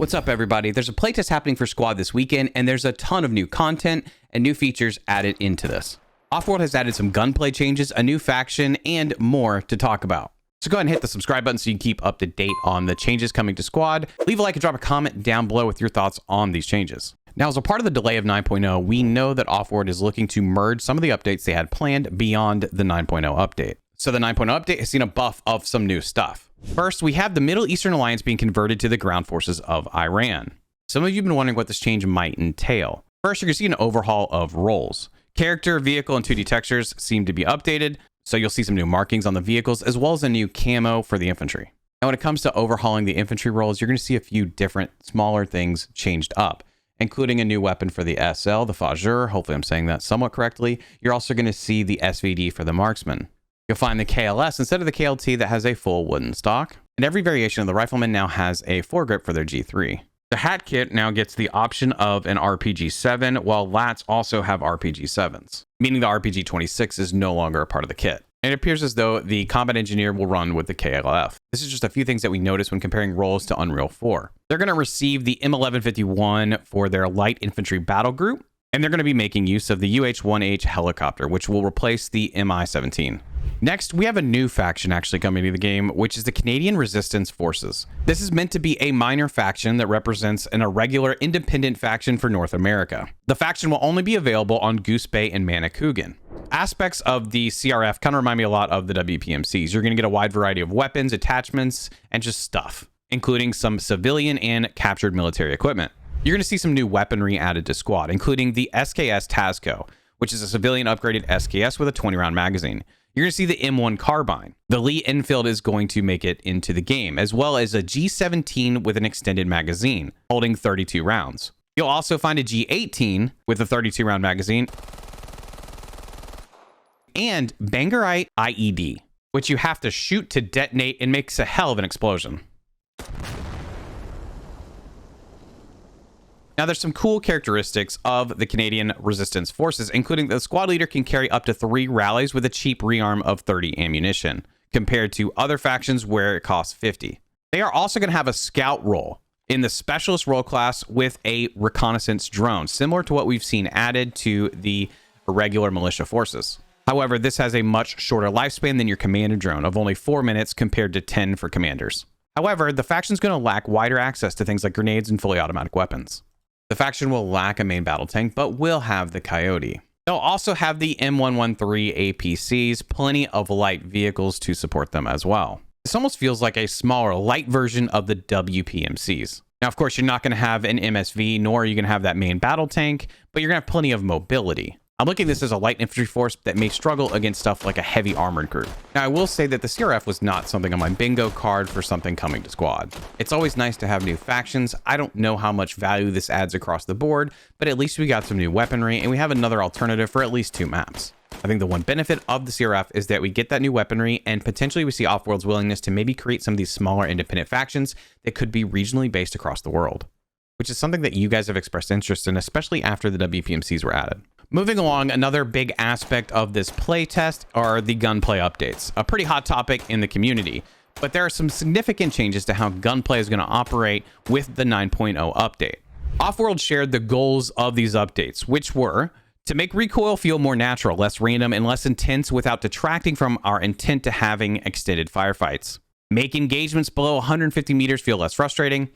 What's up, everybody? There's a playtest happening for Squad this weekend, and there's a ton of new content and new features added into this. Offworld has added some gunplay changes, a new faction, and more to talk about. So go ahead and hit the subscribe button so you can keep up to date on the changes coming to Squad. Leave a like and drop a comment down below with your thoughts on these changes. Now, as a part of the delay of 9.0, we know that Offworld is looking to merge some of the updates they had planned beyond the 9.0 update. So the 9.0 update has seen a buff of some new stuff. First, we have the Middle Eastern Alliance being converted to the ground forces of Iran. Some of you have been wondering what this change might entail. First, you're going to see an overhaul of roles. Character, vehicle, and 2D textures seem to be updated, so you'll see some new markings on the vehicles, as well as a new camo for the infantry. Now, when it comes to overhauling the infantry roles, you're going to see a few different, smaller things changed up, including a new weapon for the SL, the Fajr. Hopefully I'm saying that somewhat correctly. You're also going to see the SVD for the marksman. You'll find the KLS instead of the KLT that has a full wooden stock. And every variation of the rifleman now has a foregrip for their G3. The hat kit now gets the option of an RPG-7, while lats also have RPG-7s, meaning the RPG-26 is no longer a part of the kit. And it appears as though the combat engineer will run with the KLF. This is just a few things that we noticed when comparing roles to Unreal 4. They're going to receive the M1151 for their light infantry battle group, and they're going to be making use of the UH-1H helicopter, which will replace the Mi-17. Next, we have a new faction actually coming to the game, which is the Canadian Resistance Forces. This is meant to be a minor faction that represents an irregular independent faction for North America. The faction will only be available on Goose Bay and Manicouagan. Aspects of the CRF kind of remind me a lot of the WPMCs. You're going to get a wide variety of weapons, attachments, and just stuff, including some civilian and captured military equipment. You're going to see some new weaponry added to Squad, including the SKS Tazco, which is a civilian upgraded SKS with a 20-round magazine. You're going to see the M1 carbine. The Lee Enfield is going to make it into the game, as well as a G17 with an extended magazine, holding 32 rounds. You'll also find a G18 with a 32-round magazine, and Bangerite IED, which you have to shoot to detonate and makes a hell of an explosion. Now, there's some cool characteristics of the Canadian Resistance Forces, including the squad leader can carry up to 3 rallies with a cheap rearm of 30 ammunition, compared to other factions where it costs 50. They are also going to have a scout role in the specialist role class with a reconnaissance drone, similar to what we've seen added to the regular militia forces. However, this has a much shorter lifespan than your commander drone of only 4 minutes compared to 10 for commanders. However, the faction's going to lack wider access to things like grenades and fully automatic weapons. The faction will lack a main battle tank, but will have the Coyote. They'll also have the M113 APCs, plenty of light vehicles to support them as well. This almost feels like a smaller, light version of the WPMCs. Now, of course, you're not going to have an MSV, nor are you going to have that main battle tank, but you're going to have plenty of mobility. I'm looking at this as a light infantry force that may struggle against stuff like a heavy armored group. Now, I will say that the CRF was not something on my bingo card for something coming to Squad. It's always nice to have new factions. I don't know how much value this adds across the board, but at least we got some new weaponry and we have another alternative for at least 2 maps. I think the one benefit of the CRF is that we get that new weaponry and potentially we see Offworld's willingness to maybe create some of these smaller independent factions that could be regionally based across the world, which is something that you guys have expressed interest in, especially after the WPMCs were added. Moving along, another big aspect of this playtest are the gunplay updates, a pretty hot topic in the community. But there are some significant changes to how gunplay is going to operate with the 9.0 update. Offworld shared the goals of these updates, which were to make recoil feel more natural, less random, and less intense without detracting from our intent to having extended firefights. Make engagements below 150 meters feel less frustrating,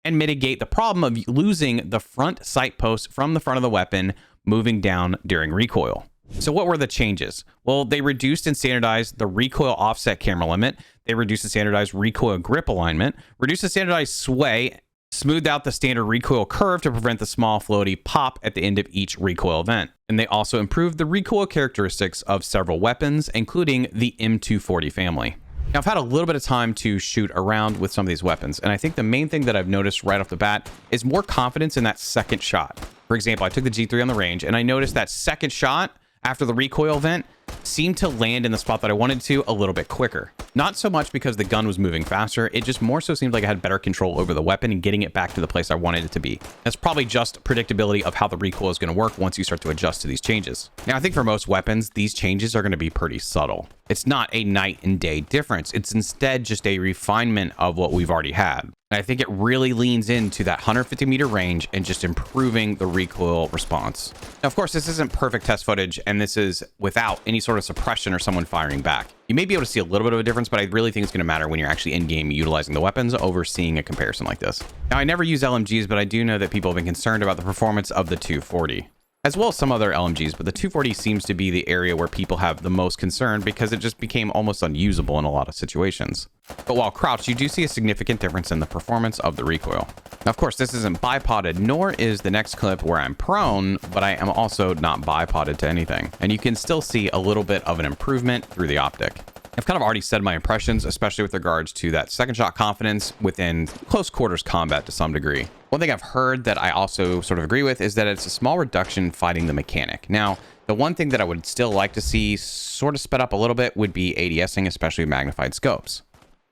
and mitigate the problem of losing the front sight post from the front of the weapon moving down during recoil. So what were the changes? Well, they reduced and standardized the recoil offset camera limit. They reduced and standardized recoil grip alignment, reduced and standardized sway, smoothed out the standard recoil curve to prevent the small floaty pop at the end of each recoil event. And they also improved the recoil characteristics of several weapons, including the M240 family. Now, I've had a little bit of time to shoot around with some of these weapons, and I think the main thing that I've noticed right off the bat is more confidence in that second shot. For example, I took the G3 on the range, and I noticed that second shot after the recoil event seemed to land in the spot that I wanted to a little bit quicker. Not so much because the gun was moving faster, it just more so seemed like I had better control over the weapon and getting it back to the place I wanted it to be. That's probably just predictability of how the recoil is going to work once you start to adjust to these changes. Now, I think for most weapons, these changes are going to be pretty subtle. It's not a night and day difference. It's instead just a refinement of what we've already had. And I think it really leans into that 150-meter range and just improving the recoil response. Now, of course, this isn't perfect test footage, and this is without any sort of suppression or someone firing back. You may be able to see a little bit of a difference, but I really think it's going to matter when you're actually in-game utilizing the weapons over seeing a comparison like this. Now, I never use LMGs, but I do know that people have been concerned about the performance of the 240. As well as some other LMGs, but the 240 seems to be the area where people have the most concern because it just became almost unusable in a lot of situations. But while crouched, you do see a significant difference in the performance of the recoil. Now, of course, this isn't bipoded, nor is the next clip where I'm prone, but I am also not bipoded to anything. And you can still see a little bit of an improvement through the optic. I've kind of already said my impressions, especially with regards to that second shot confidence within close quarters combat to some degree. One thing I've heard that I also sort of agree with is that it's a small reduction fighting the mechanic. Now, the one thing that I would still like to see sort of sped up a little bit would be ADSing, especially with magnified scopes.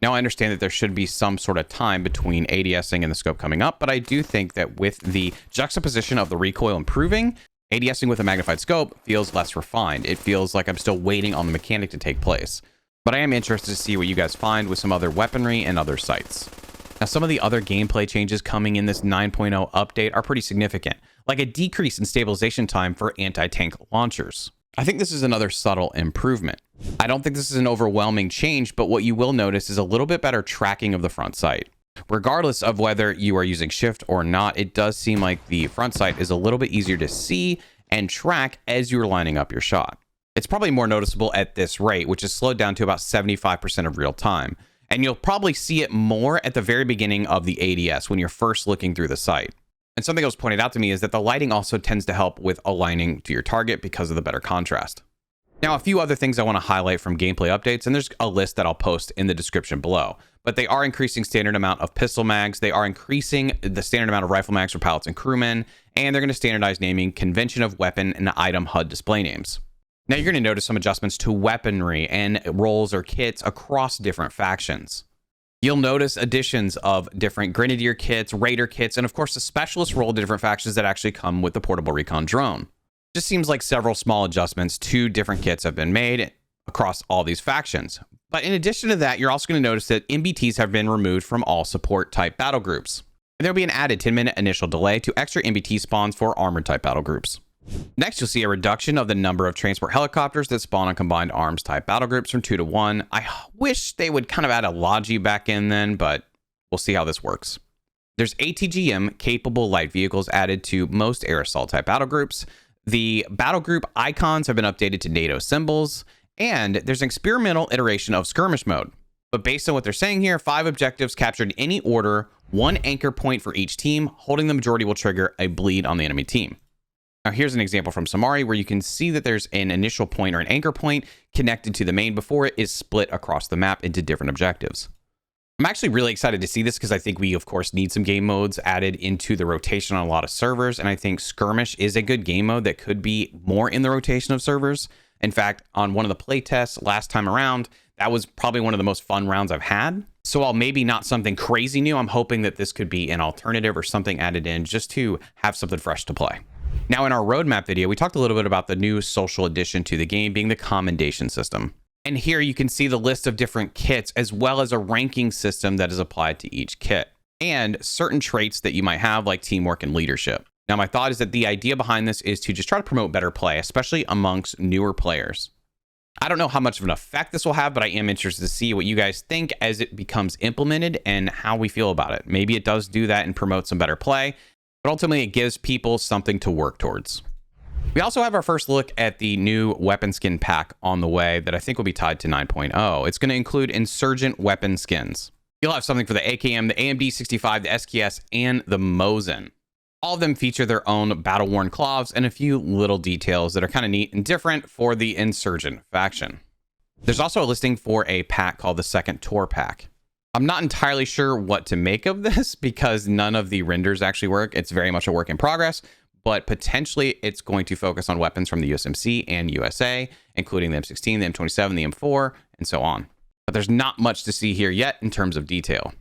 Now, I understand that there should be some sort of time between ADSing and the scope coming up, but I do think that with the juxtaposition of the recoil improving, ADSing with a magnified scope feels less refined. It feels like I'm still waiting on the mechanic to take place. But I am interested to see what you guys find with some other weaponry and other sights. Now, some of the other gameplay changes coming in this 9.0 update are pretty significant, like a decrease in stabilization time for anti-tank launchers. I think this is another subtle improvement. I don't think this is an overwhelming change, but what you will notice is a little bit better tracking of the front sight. Regardless of whether you are using shift or not, it does seem like the front sight is a little bit easier to see and track as you're lining up your shot. It's probably more noticeable at this rate, which is slowed down to about 75% of real time. And you'll probably see it more at the very beginning of the ADS when you're first looking through the sight. And something that was pointed out to me is that the lighting also tends to help with aligning to your target because of the better contrast. Now, a few other things I want to highlight from gameplay updates, and there's a list that I'll post in the description below. But they are increasing standard amount of pistol mags, they are increasing the standard amount of rifle mags for pilots and crewmen, and they're going to standardize naming convention of weapon and item HUD display names. Now, you're going to notice some adjustments to weaponry and roles or kits across different factions. You'll notice additions of different Grenadier kits, Raider kits, and of course the specialist role to different factions that actually come with the portable recon drone. Just seems like several small adjustments to different kits have been made across all these factions. But in addition to that, you're also going to notice that MBTs have been removed from all support type battle groups. And there'll be an added 10-minute initial delay to extra MBT spawns for armored type battle groups. Next, you'll see a reduction of the number of transport helicopters that spawn on combined arms type battle groups from 2 to 1. I wish they would kind of add a Logi back in then, but we'll see how this works. There's ATGM capable light vehicles added to most air assault type battle groups. The battle group icons have been updated to NATO symbols, and there's an experimental iteration of skirmish mode. But based on what they're saying here, 5 objectives captured in any order, 1 anchor point for each team. Holding the majority will trigger a bleed on the enemy team. Now, here's an example from Samari where you can see that there's an initial point or an anchor point connected to the main before it is split across the map into different objectives. I'm actually really excited to see this because I think we, of course, need some game modes added into the rotation on a lot of servers. And I think Skirmish is a good game mode that could be more in the rotation of servers. In fact, on one of the playtests last time around, that was probably one of the most fun rounds I've had. So while maybe not something crazy new, I'm hoping that this could be an alternative or something added in just to have something fresh to play. Now, in our roadmap video, we talked a little bit about the new social addition to the game being the Commendation system. And here you can see the list of different kits as well as a ranking system that is applied to each kit and certain traits that you might have like teamwork and leadership. Now, my thought is that the idea behind this is to just try to promote better play, especially amongst newer players. I don't know how much of an effect this will have, but I am interested to see what you guys think as it becomes implemented and how we feel about it. Maybe it does do that and promote some better play, but ultimately it gives people something to work towards. We also have our first look at the new weapon skin pack on the way that I think will be tied to 9.0. It's going to include insurgent weapon skins. You'll have something for the AKM, the AMD-65, the SKS, and the Mosin. All of them feature their own battle-worn cloths and a few little details that are kind of neat and different for the insurgent faction. There's also a listing for a pack called the Second Tour Pack. I'm not entirely sure what to make of this because none of the renders actually work. It's very much a work in progress, but potentially it's going to focus on weapons from the USMC and USA, including the M16, the M27, the M4, and so on. But there's not much to see here yet in terms of detail.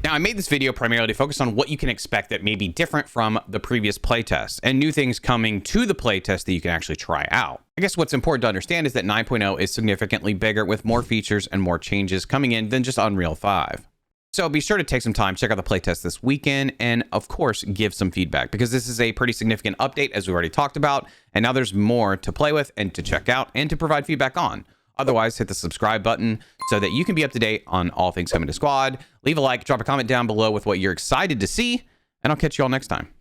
Now, I made this video primarily to focus on what you can expect that may be different from the previous playtest and new things coming to the playtest that you can actually try out. I guess what's important to understand is that 9.0 is significantly bigger with more features and more changes coming in than just Unreal 5. So be sure to take some time, check out the playtest this weekend, and of course, give some feedback, because this is a pretty significant update, as we already talked about, and now there's more to play with and to check out and to provide feedback on. Otherwise, hit the subscribe button so that you can be up to date on all things coming to Squad. Leave a like, drop a comment down below with what you're excited to see, and I'll catch you all next time.